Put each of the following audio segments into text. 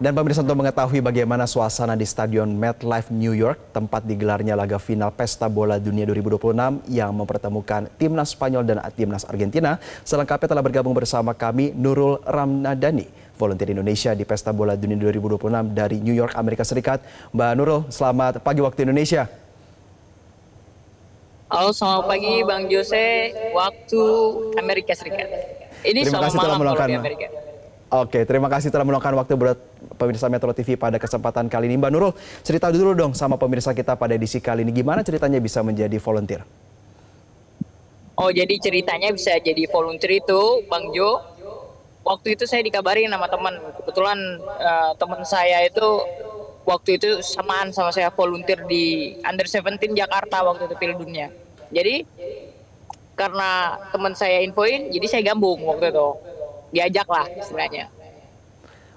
Dan pemirsa untuk mengetahui bagaimana suasana di Stadion MetLife New York, tempat digelarnya laga final Pesta Bola Dunia 2026 yang mempertemukan Timnas Spanyol dan Timnas Argentina, selengkapnya telah bergabung bersama kami Nurul Ramnadani, volunteer Indonesia di Pesta Bola Dunia 2026 dari New York, Amerika Serikat. Mbak Nurul, selamat pagi waktu Indonesia. Halo, selamat pagi Bang Jose, waktu Amerika Serikat. Ini Terima selamat kasih telah malam kalau meluangkan. di Amerika. Oke, terima kasih telah meluangkan waktu buat pemirsa Metro TV pada kesempatan kali ini. Mbak Nurul, cerita dulu dong sama pemirsa kita pada edisi kali ini. Gimana ceritanya bisa menjadi volunteer? Oh, jadi ceritanya bisa jadi volunteer itu, Bang Jo. Waktu itu saya dikabarin sama teman. Kebetulan teman saya itu waktu itu samaan sama saya volunteer di Under 17 Jakarta waktu itu Piala Dunia. Jadi karena teman saya infoin, jadi saya gabung waktu itu. Diajak lah istilahnya.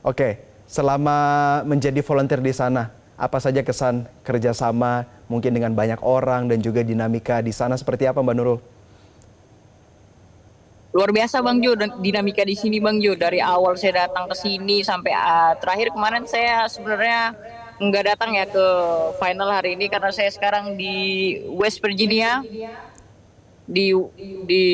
Oke, selama menjadi volunteer di sana, apa saja kesan kerjasama mungkin dengan banyak orang dan juga dinamika di sana seperti apa Mbak Nurul? Luar biasa Bang Jo, dan dinamika di sini Bang Jo. Dari awal saya datang ke sini sampai terakhir kemarin saya sebenarnya nggak datang ya ke final hari ini karena saya sekarang di West Virginia, di di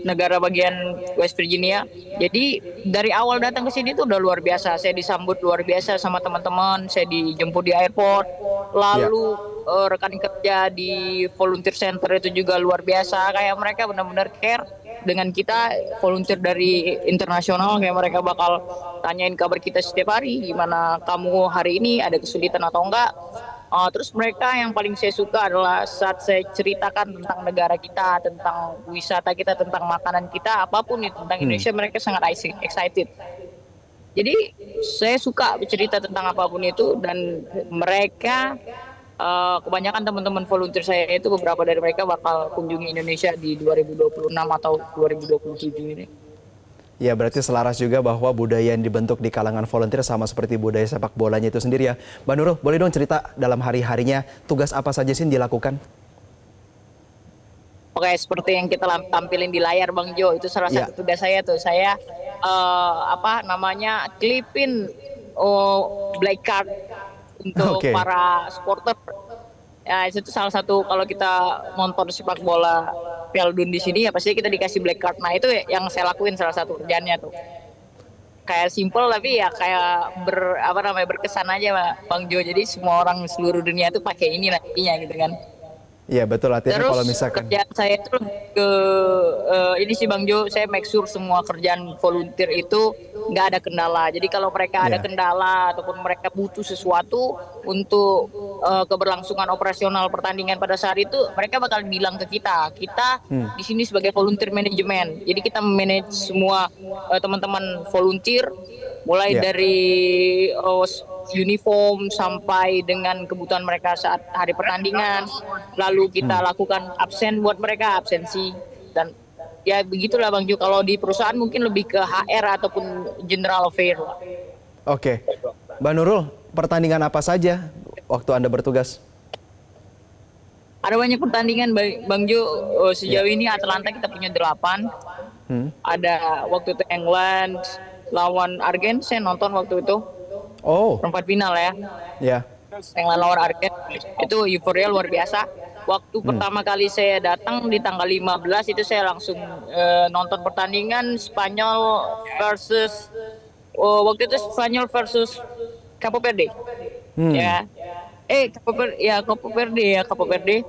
negara bagian West Virginia. Jadi dari awal datang ke sini tuh udah luar biasa. Saya disambut luar biasa sama teman-teman. Saya dijemput di airport. Ya. Lalu rekan kerja di volunteer center itu juga luar biasa. Kayak mereka benar-benar care dengan kita volunteer dari internasional. Kayak mereka bakal tanyain kabar kita setiap hari. Gimana kamu hari ini, ada kesulitan atau enggak. Terus mereka yang paling saya suka adalah saat saya ceritakan tentang negara kita, tentang wisata kita, tentang makanan kita, apapun itu tentang Indonesia, mereka sangat excited. Jadi saya suka bercerita tentang apapun itu dan mereka kebanyakan teman-teman volunteer saya itu beberapa dari mereka bakal kunjungi Indonesia di 2026 atau 2027 ini. Ya, berarti selaras juga bahwa budaya yang dibentuk di kalangan volunteer sama seperti budaya sepak bolanya itu sendiri ya. Mbak Nurul, boleh dong cerita dalam hari-harinya tugas apa saja sih yang dilakukan? Oke, seperti yang kita tampilin di layar Bang Jo, itu salah satu tugas saya tuh. Saya klipin black card untuk para supporter. Ya, itu salah satu kalau kita nonton sepak bola Piala Dunia di sini ya pasti kita dikasih black card. Nah, itu yang saya lakuin salah satu kerjaannya tuh. Kayak simple tapi ya kayak berkesan aja Bang Jo. Jadi semua orang seluruh dunia tuh pakai ini nantinya gitu kan. Iya betul, artinya Terus kalau misalkan kerjaan saya itu ke ini sih Bang Jo, saya make sure semua kerjaan volunteer itu nggak ada kendala. Jadi kalau mereka ada kendala ataupun mereka butuh sesuatu untuk keberlangsungan operasional pertandingan pada saat itu, mereka bakal bilang ke kita. Kita di sini sebagai volunteer manajemen. Jadi kita manage semua teman-teman volunteer mulai dari uniform sampai dengan kebutuhan mereka saat hari pertandingan. Lalu kita lakukan absen buat mereka, absensi. Dan ya begitulah Bang Jo. Kalau di perusahaan mungkin lebih ke HR ataupun general affair. Oke, Mbak Nurul, pertandingan apa saja waktu Anda bertugas? Ada banyak pertandingan Bang Jo. Sejauh ini Atlanta kita punya 8. Ada waktu itu England lawan Argentina, saya nonton waktu itu. Perempat final ya. Ya. England lawan Argentina itu euforia luar biasa. Waktu pertama kali saya datang di tanggal 15 itu saya langsung nonton pertandingan Spanyol versus waktu itu Spanyol versus Capo Verde. Ya. Capo Verde.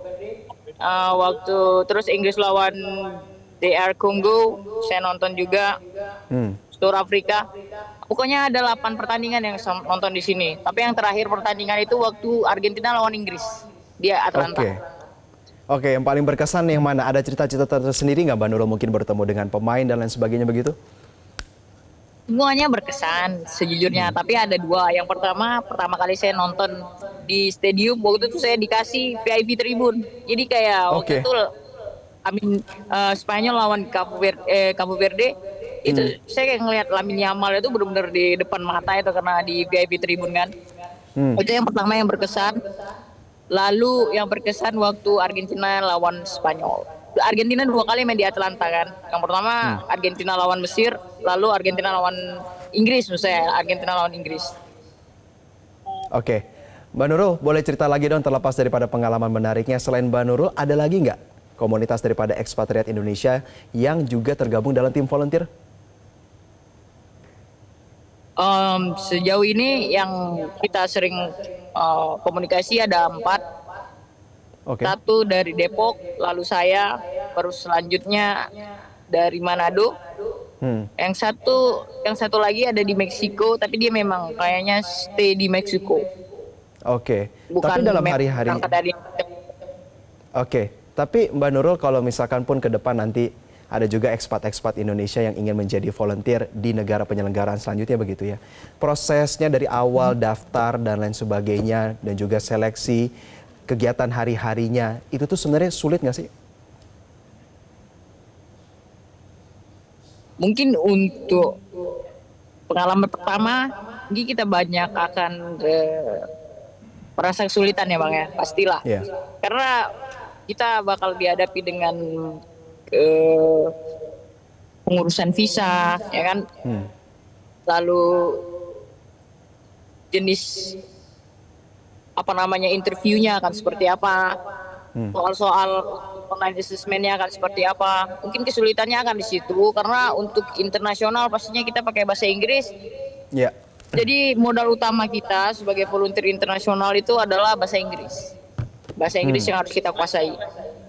Waktu terus Inggris lawan DR Congo saya nonton juga. Sur Afrika. Pokoknya ada 8 pertandingan yang nonton di sini. Tapi yang terakhir pertandingan itu waktu Argentina lawan Inggris di Atlanta. Oke, yang paling berkesan yang mana? Ada cerita-cerita tersendiri nggak Mbak Nurul mungkin bertemu dengan pemain dan lain sebagainya begitu? Semuanya berkesan sejujurnya. Tapi ada 2. Yang pertama kali saya nonton di stadium waktu itu saya dikasih VIP tribun. Jadi kayak waktu itu Spanyol lawan Capo Verde. Itu saya kayak ngelihat Lamine Yamal itu benar-benar di depan mata itu karena di VIP tribun kan. Itu yang pertama yang berkesan. Lalu yang berkesan waktu Argentina lawan Spanyol. Argentina 2 kali main di Atlanta kan. Yang pertama Argentina lawan Mesir, lalu Argentina lawan Inggris misalnya. Argentina lawan Inggris. Oke, Mbak Nurul boleh cerita lagi dong terlepas daripada pengalaman menariknya. Selain Mbak Nurul, ada lagi nggak komunitas daripada ekspatriat Indonesia yang juga tergabung dalam tim volunteer? Sejauh ini yang kita sering komunikasi ada 4. Oke. Satu dari Depok, lalu saya, baru selanjutnya dari Manado. Hmm. Yang satu lagi ada di Meksiko, tapi dia memang kayaknya stay di Meksiko. Oke. Bukan Tapi dalam hari-hari. berangkat dari. Oke. Tapi Mbak Nurul kalau misalkan pun ke depan nanti ada juga ekspat-ekspat Indonesia yang ingin menjadi volunteer di negara penyelenggaraan selanjutnya begitu ya. Prosesnya dari awal daftar dan lain sebagainya dan juga seleksi kegiatan hari-harinya itu tuh sebenarnya sulit nggak sih? Mungkin untuk pengalaman pertama, mungkin kita banyak akan merasa kesulitan ya Bang ya, pastilah. Iya. Karena kita bakal dihadapi dengan eh, pengurusan visa, ya kan? Lalu jenis interviewnya akan seperti apa, soal-soal online assessment-nya akan seperti apa. Mungkin kesulitannya akan di situ karena untuk internasional pastinya kita pakai bahasa Inggris. Ya. Jadi modal utama kita sebagai volunteer internasional itu adalah bahasa Inggris. Bahasa Inggris yang harus kita kuasai.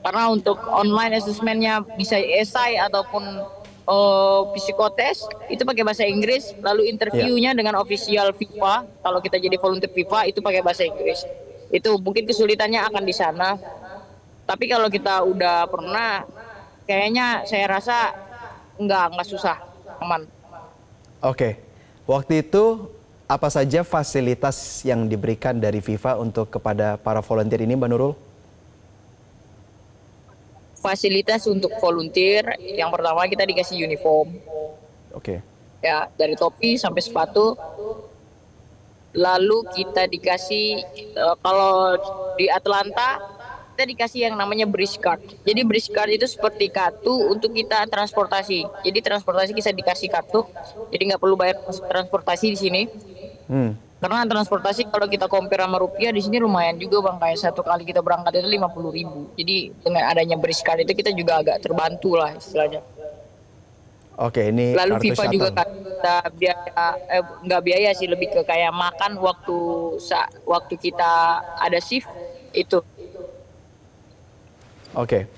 Karena untuk online assessment-nya bisa esai ataupun psikotes itu pakai bahasa Inggris, lalu interviewnya dengan official FIFA, kalau kita jadi volunteer FIFA itu pakai bahasa Inggris. Itu mungkin kesulitannya akan di sana. Tapi kalau kita udah pernah, kayaknya saya rasa nggak susah, aman. Oke. Waktu itu apa saja fasilitas yang diberikan dari FIFA untuk kepada para volunteer ini Mbak Nurul? Fasilitas untuk volunteer, yang pertama kita dikasih uniform. Oke. Ya, dari topi sampai sepatu. Lalu kita dikasih, kalau di Atlanta, kita dikasih yang namanya bridge card. Jadi bridge card itu seperti kartu untuk kita transportasi. Jadi transportasi kita dikasih kartu, jadi nggak perlu bayar transportasi di sini. Karena transportasi kalau kita compare sama rupiah di sini lumayan juga Bang, kayak satu kali kita berangkat itu 50.000. Jadi dengan adanya bridge card itu kita juga agak terbantu lah istilahnya. Oke, ini Lalu kartu FIFA juga shuttle. kita biaya, nggak biaya sih, lebih ke kayak makan waktu kita ada shift itu. Oke.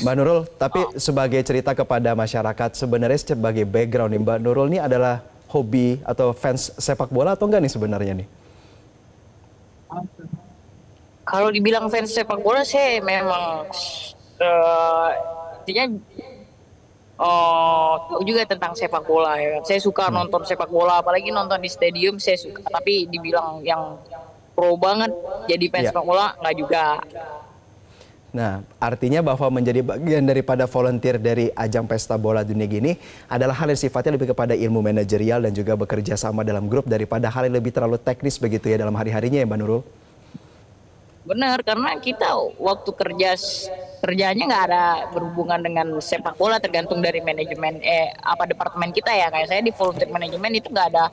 Mbak Nurul, tapi sebagai cerita kepada masyarakat, sebenarnya sebagai background nih, Mbak Nurul ini adalah hobi atau fans sepak bola atau enggak nih sebenarnya nih? Kalau dibilang fans sepak bola, saya memang intinya tahu juga tentang sepak bola ya. Saya suka nonton sepak bola, apalagi nonton di stadium saya suka. Tapi dibilang yang pro banget jadi fans Iya. sepak bola nggak juga. Nah, artinya bahwa menjadi bagian daripada volunteer dari ajang pesta bola dunia gini adalah hal yang sifatnya lebih kepada ilmu manajerial dan juga bekerja sama dalam grup daripada hal yang lebih terlalu teknis begitu ya dalam hari-harinya ya Mbak Nurul? Benar, karena kita waktu kerjanya nggak ada berhubungan dengan sepak bola, tergantung dari manajemen departemen kita ya. Kayak saya di volunteer manajemen itu nggak ada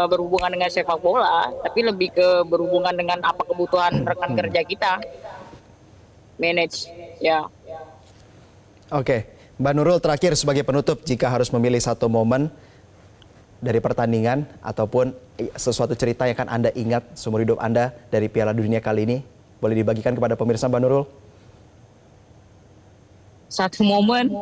berhubungan dengan sepak bola, tapi lebih ke berhubungan dengan apa kebutuhan rekan kerja kita. Manage ya. Oke, Mbak Nurul terakhir sebagai penutup, jika harus memilih satu momen dari pertandingan ataupun sesuatu cerita yang akan Anda ingat seumur hidup Anda dari Piala Dunia kali ini, boleh dibagikan kepada pemirsa Mbak Nurul? Satu momen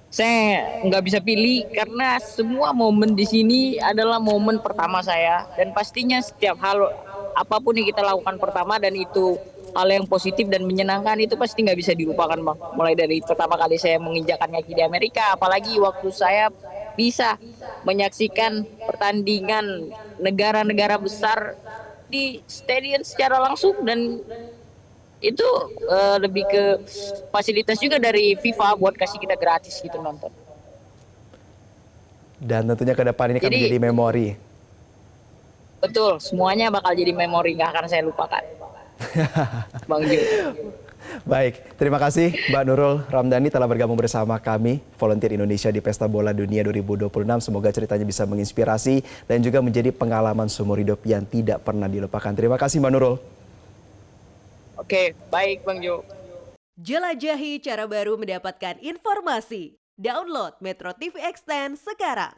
saya nggak bisa pilih karena semua momen di sini adalah momen pertama saya, dan pastinya setiap hal apapun yang kita lakukan pertama dan itu hal yang positif dan menyenangkan itu pasti nggak bisa dilupakan Bang. Mulai dari pertama kali saya menginjakan kaki di Amerika, apalagi waktu saya bisa menyaksikan pertandingan negara-negara besar di stadion secara langsung, dan itu lebih ke fasilitas juga dari FIFA buat kasih kita gratis gitu nonton. Dan tentunya ke depan ini akan Jadi, menjadi memori. betul, semuanya bakal jadi memori, nggak akan saya lupakan. Bang Jo. Baik, terima kasih Mbak Nurul Ramdhani telah bergabung bersama kami, volunteer Indonesia di Pesta Bola Dunia 2026. Semoga ceritanya bisa menginspirasi dan juga menjadi pengalaman seumur hidup yang tidak pernah dilupakan. Terima kasih Mbak Nurul. Oke, baik Bang Jo. Jelajahi cara baru mendapatkan informasi. Download Metro TV Extend sekarang.